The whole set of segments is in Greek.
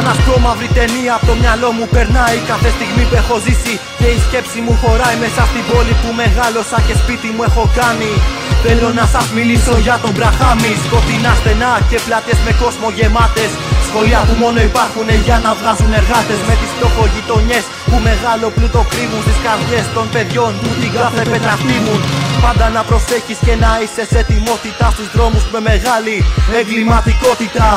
Σαν ασπρόμαυρη ταινία από το μυαλό μου περνάει κάθε στιγμή που έχω ζήσει. Και η σκέψη μου χωράει μέσα στην πόλη που μεγάλωσα και σπίτι μου έχω κάνει. Θέλω να σας μιλήσω για τον Μπραχάμι. Σκοτεινά στενά και πλάτες με κόσμο γεμάτες. Σχολεία που μόνο υπάρχουν για να βγάζουν εργάτες. Με τις φτωχογειτονιές που μεγάλο πλούτο κρύβουν στις καρδιές των παιδιών που την κάθε πέτρα χτύπουν. Πάντα να προσέχεις και να είσαι σε ετοιμότητα στους δρόμους με μεγάλη εγκληματικότητα.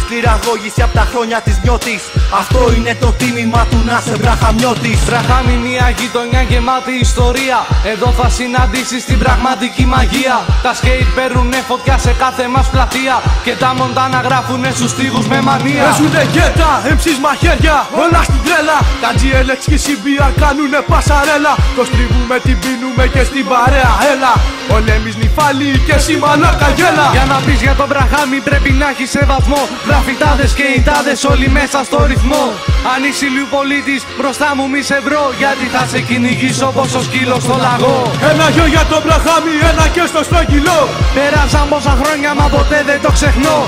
Σκληραγώγηση από τα χρόνια της νιώτης. Αυτό είναι το τίμημα του να σε Μπραχαμιώτης. Μπραχάμι, μια γειτονιά γεμάτη ιστορία. Εδώ θα συναντήσεις την πραγματική μαγεία. Τα σκέιτ παίρνουνε φωτιά σε κάθε μας πλατεία. Και τα μοντάνα γράφουνε στους στίχους με μανία. Παίζουνε γκέτα, εμψείς μαχαίρια, όλα στην τρέλα. Τα GLX και CBR κάνουνε πασαρέλα. Το στρίβουμε, την πίνουμε και στην παρέα έλα. Όλοι εμείς νυφάλοι και εσύ μαλάκα γέλα. Για να πεις για τον Μπραχάμι πρέπει να έχεις σεβασμό. Γραφιτάδες και ητάδες όλοι μέσα στο ρυθμό. Αν είσαι ηλιοπολίτης μπροστά μου μη σε βρω. Γιατί θα σε κυνηγήσω όπως ο σκύλος στο λαγό. Ένα γιο για τον Μπραχάμι, ένα και στο στρογγυλό. Πέρασαν πόσα χρόνια μα ποτέ δεν το ξεχνώ.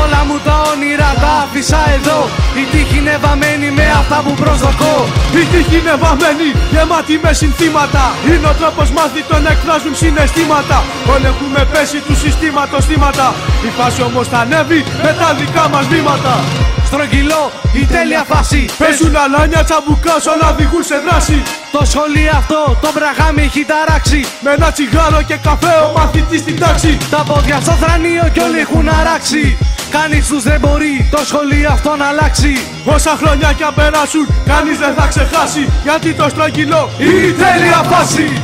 Όλα μου τα όνειρα τα άφησα εδώ. Η τύχη είναι βαμμένη με αυτά που προσδοκώ. Η τύχη είναι βαμμένη, γεμάτη με συνθήματα. Είναι ο τρόπος μάθητων να εκφράζουν συναισθήματα. Όλοι έχουμε πέσει του συστήματος θύματα. Η φάση όμως θα ανέβει με τα δικά μας βήματα. Στρογγυλό, η τέλεια φάση. Παίζουν αλάνια τσαμπουκά, όλα οδηγούν σε δράση. Το σχολείο αυτό, το Μπραχάμι έχει ταράξει. Με ένα τσιγάρο και καφέ ο μαθητής στην τάξη. Τα πόδια στο θρανείο κι όλοι έχουν αράξει. Κανείς τους δεν μπορεί το σχολείο αυτό να αλλάξει. Όσα χρόνια κι αν περάσουν, κανείς δεν θα ξεχάσει. Γιατί το στρογγυλό είναι η τέλεια φάση.